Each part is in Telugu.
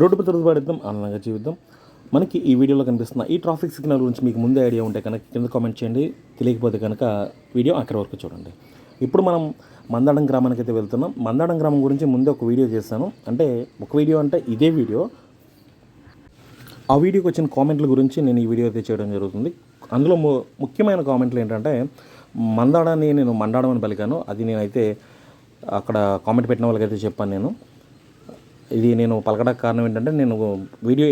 రోడ్డుపై తిరుగుబాటుద్దాం ఆనందంగా జీవిద్దాం. మనకి ఈ వీడియోలో కనిపిస్తున్న ఈ ట్రాఫిక్ సిగ్నల్ గురించి మీకు ముందే ఐడియా ఉంటే కనుక కింద కామెంట్ చేయండి. తెలియకపోతే కనుక వీడియో ఆఖరి వరకు చూడండి. ఇప్పుడు మనం మందాడం గ్రామానికి అయితే వెళ్తున్నాం. మందాడం గ్రామం గురించి ముందే ఒక వీడియో చేశాను. అంటే ఒక వీడియో అంటే ఇదే వీడియో. ఆ వీడియోకి వచ్చిన కామెంట్ల గురించి నేను ఈ వీడియో అయితే చేయడం జరుగుతుంది. అందులో ముఖ్యమైన కామెంట్లు ఏంటంటే, మందాడాన్ని నేను మండాడం అని పలికాను. అది నేనైతే అక్కడ కామెంట్ పెట్టిన వాళ్ళకైతే చెప్పాను. ఇది నేను పలకడానికి కారణం ఏంటంటే, నేను వీడియో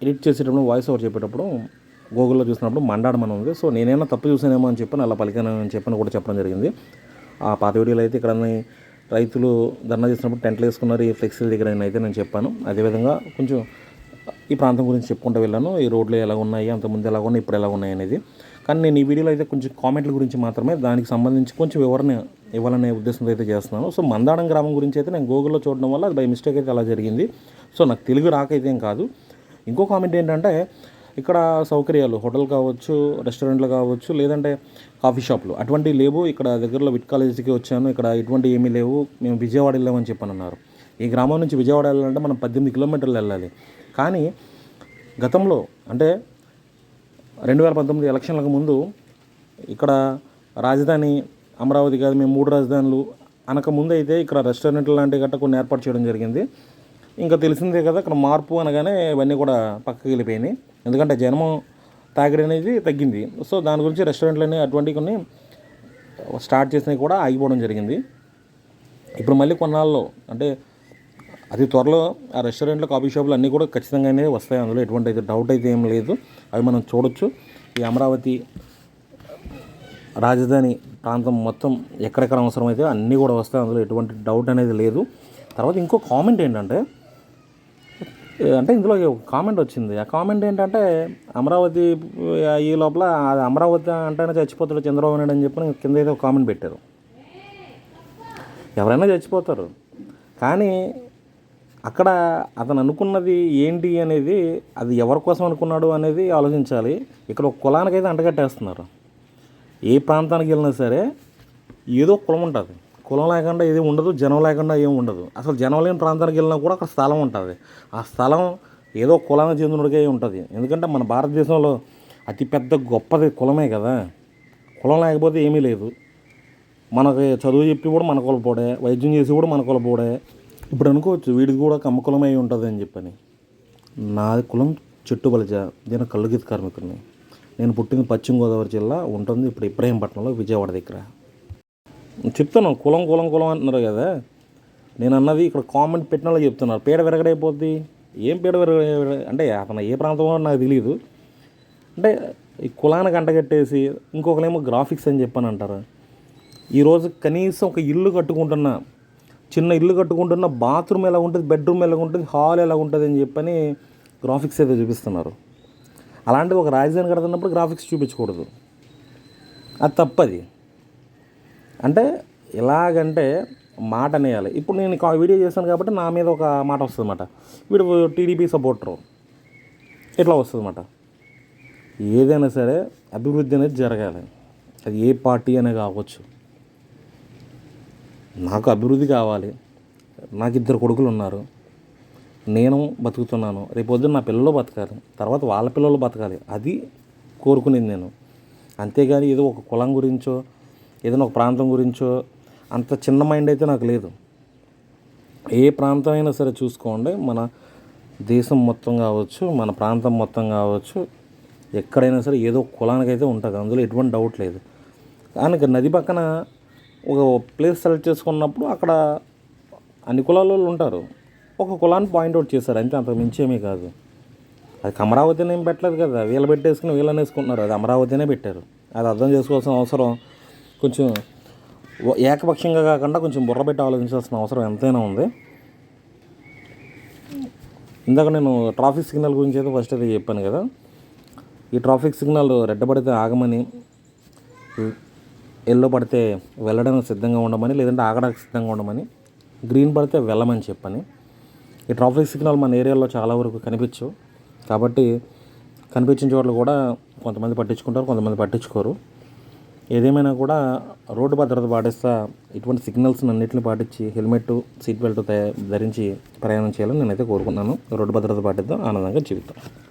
ఎడిట్ చేసేటప్పుడు వాయిస్ ఓవర్ చెప్పేటప్పుడు గూగుల్లో చూసినప్పుడు మండాడమని ఉంది. సో నేనైనా తప్పు చూసానేమో అని చెప్పని అలా పలికాను అని చెప్పని కూడా చెప్పడం జరిగింది. ఆ పాత వీడియోలో అయితే ఇక్కడ రైతులు ధర్నా చేసినప్పుడు టెంట్లు వేసుకున్నారు ఈ ఫ్లెక్సీల దగ్గర అయితే నేను చెప్పాను. అదేవిధంగా కొంచెం ఈ ప్రాంతం గురించి చెప్పుకుంటూ వెళ్ళాను. ఈ రోడ్లు ఎలా ఉన్నాయి, అంతకుముందు ఎలా ఉన్నాయి, ఇప్పుడు ఎలా ఉన్నాయి అనేది. కానీ నేను ఈ వీడియోలో అయితే కొంచెం కామెంట్ల గురించి మాత్రమే దానికి సంబంధించి కొంచెం వివరణ ఇవ్వాలనే ఉద్దేశంతో అయితే చేస్తున్నాను. సో మందాడం గ్రామం గురించి అయితే నేను గూగుల్లో చూడడం వల్ల అది బై మిస్టేక్ అయితే అలా జరిగింది. సో నాకు తెలుగు రాకైతే ఏం కాదు. ఇంకో కామెంట్ ఏంటంటే, ఇక్కడ సౌకర్యాలు హోటల్ కావచ్చు, రెస్టారెంట్లు కావచ్చు, లేదంటే కాఫీ షాపులు అటువంటివి లేవు. ఇక్కడ దగ్గరలో విట్ కాలేజీకి వచ్చాను, ఇక్కడ ఇటువంటి ఏమీ లేవు, మేము విజయవాడ వెళ్ళామని చెప్పని అన్నారు. ఈ గ్రామం నుంచి విజయవాడ వెళ్ళాలంటే మనం 18 కిలోమీటర్లు వెళ్ళాలి. కానీ గతంలో అంటే 2019 ఎలక్షన్లకు ముందు ఇక్కడ రాజధాని అమరావతి కాదు, మేము 3 రాజధానులు అనక ముందు అయితే ఇక్కడ రెస్టారెంట్లు లాంటివి గట్రా కొన్ని ఏర్పాటు చేయడం జరిగింది. ఇంకా తెలిసిందే కదా, ఇక్కడ మార్పు అనగానే ఇవన్నీ కూడా పక్కకి వెళ్ళిపోయినాయి. ఎందుకంటే జనము తాగిడి అనేది తగ్గింది. సో దాని గురించి రెస్టారెంట్లని అటువంటివి కొన్ని స్టార్ట్ చేసినవి కూడా ఆగిపోవడం జరిగింది. ఇప్పుడు మళ్ళీ కొన్నాళ్ళు అంటే అతి త్వరలో ఆ రెస్టారెంట్లు, కాఫీ షాపులు అన్నీ కూడా ఖచ్చితంగానే వస్తాయి. అందులో ఎటువంటి అయితే డౌట్ అయితే ఏం లేదు. అవి మనం చూడొచ్చు. ఈ అమరావతి రాజధాని ప్రాంతం మొత్తం ఎక్కడెక్కడ అవసరమైతే అన్నీ కూడా వస్తాయి. అందులో ఎటువంటి డౌట్ అనేది లేదు. తర్వాత ఇంకో కామెంట్ ఏంటంటే, ఇందులో కామెంట్ వచ్చింది. ఆ కామెంట్ ఏంటంటే, అమరావతి ఈ లోపల అమరావతి అంటేనే చచ్చిపోతాడు చంద్రబాబు నాయుడు అని చెప్పి కింద అయితే ఒక కామెంట్ పెట్టారు. ఎవరైనా చచ్చిపోతారు, కానీ అక్కడ అతను అనుకున్నది ఏంటి అనేది, అది ఎవరి కోసం అనుకున్నాడు అనేది ఆలోచించాలి. ఇక్కడ ఒక కులానికైతే అంటగట్టేస్తున్నారు. ఏ ప్రాంతానికి వెళ్ళినా సరే ఏదో కులం ఉంటుంది. కులం లేకుండా ఏది ఉండదు, జనం లేకుండా ఏమి ఉండదు. అసలు జనం లేని ప్రాంతానికి వెళ్ళినా కూడా అక్కడ స్థలం ఉంటుంది. ఆ స్థలం ఏదో కులానికి చెందినడికే ఉంటుంది. ఎందుకంటే మన భారతదేశంలో అతిపెద్ద గొప్పది కులమే కదా. కులం లేకపోతే ఏమీ లేదు. మనకి చదువు చెప్పి కూడా మన కులపోడే, వైద్యం చేసి కూడా మన కులపోడే. ఇప్పుడు అనుకోవచ్చు వీడికి కూడా కమ్మ కులమై ఉంటుంది అని చెప్పని. నా కులం చెట్టు బలిజ, నేను కళ్ళుగీత కార్మికుడిని. నేను పుట్టిన పశ్చిమ గోదావరి జిల్లా ఉంటుంది ఇప్పుడు ఇబ్రహీంపట్నంలో, విజయవాడ దగ్గర. చెప్తాను కులం కులం కులం అంటున్నారు కదా. నేను అన్నది ఇక్కడ కామెంట్ పెట్టిన వాళ్ళు చెప్తున్నారు పీడ విరగడైపోద్ది. ఏం పీడ విరగడ అంటే అతను ఏ ప్రాంతంలో నాకు తెలియదు. అంటే ఈ కులానికి అంటగట్టేసి ఇంకొకరేమో గ్రాఫిక్స్ అని చెప్పని అంటారు. ఈరోజు కనీసం ఒక ఇల్లు కట్టుకుంటున్నా, చిన్న ఇల్లు కట్టుకుంటున్న బాత్రూమ్ ఎలా ఉంటుంది, బెడ్రూమ్ ఎలా ఉంటుంది, హాల్ ఎలా ఉంటుంది అని చెప్పని గ్రాఫిక్స్ అయితే చూపిస్తున్నారు. అలాంటివి ఒక రాజధాని కడుతున్నప్పుడు గ్రాఫిక్స్ చూపించకూడదు, అది తప్పది. అంటే ఎలాగంటే మాట అనేయాలి. ఇప్పుడు నేను వీడియో చేస్తాను కాబట్టి నా మీద ఒక మాట వస్తుంది అన్నమాట. వీడు టీడీపీ సపోర్టరు ఇట్లా వస్తుంది అన్నమాట. ఏదైనా సరే అభివృద్ధి అనేది జరగాలి. అది ఏ పార్టీ అనే కావచ్చు. నాకు అభివృద్ధి కావాలి. నాకు 2 కొడుకులు ఉన్నారు, నేను బతుకుతున్నాను. రేపు పొద్దున్న నా పిల్లలు బతకాలి, తర్వాత వాళ్ళ పిల్లలు బతకాలి. అది కోరుకునేది నేను. అంతేగాని ఏదో ఒక కులం గురించో ఏదైనా ఒక ప్రాంతం గురించో అంత చిన్న మైండ్ అయితే నాకు లేదు. ఏ ప్రాంతం అయినా సరే చూసుకోండి, మన దేశం మొత్తం కావచ్చు, మన ప్రాంతం మొత్తం కావచ్చు, ఎక్కడైనా సరే ఏదో కులానికైతే ఉంటుంది. అందులో ఎటువంటి డౌట్ లేదు. కానీ నది పక్కన ఒక ప్లేస్ సెలెక్ట్ చేసుకున్నప్పుడు అక్కడ అన్ని కులాల వాళ్ళు ఉంటారు. ఒక కులాన్ని పాయింట్అవుట్ చేశారు అంతే, అంతకు మించేమీ కాదు. అది అమరావతిని ఏం పెట్టలేదు కదా, వీళ్ళు పెట్టేసుకుని వీళ్ళని వేసుకుంటున్నారు. అది అమరావతినే పెట్టారు. అది అర్థం చేసుకోవాల్సిన అవసరం కొంచెం ఏకపక్షంగా కాకుండా కొంచెం బుర్ర పెట్టి ఆలోచించాల్సిన అవసరం ఎంతైనా ఉంది. ఇందాక నేను ట్రాఫిక్ సిగ్నల్ గురించి అయితే ఫస్ట్ అయితే చెప్పాను కదా. ఈ ట్రాఫిక్ సిగ్నల్ రెడ్ పడితే ఆగమని, ఎల్లో పడితే వెళ్ళడానికి సిద్ధంగా ఉండమని, లేదంటే ఆగడానికి సిద్ధంగా ఉండమని, గ్రీన్ పడితే వెళ్ళమని చెప్పని. ఈ ట్రాఫిక్ సిగ్నల్ మన ఏరియాలో చాలా వరకు కనిపించవు. కాబట్టి కనిపించిన చోట్ల కూడా కొంతమంది పట్టించుకుంటారు, కొంతమంది పట్టించుకోరు. ఏదేమైనా కూడా రోడ్డు భద్రత పాటిస్తా ఇటువంటి సిగ్నల్స్ అన్నింటిని పాటించి హెల్మెట్ సీట్ బెల్ట్ ధరించి ప్రయాణం చేయాలని నేనైతే కోరుకున్నాను. రోడ్డు భద్రత పాటిద్దాం, ఆనందంగా జీవితం.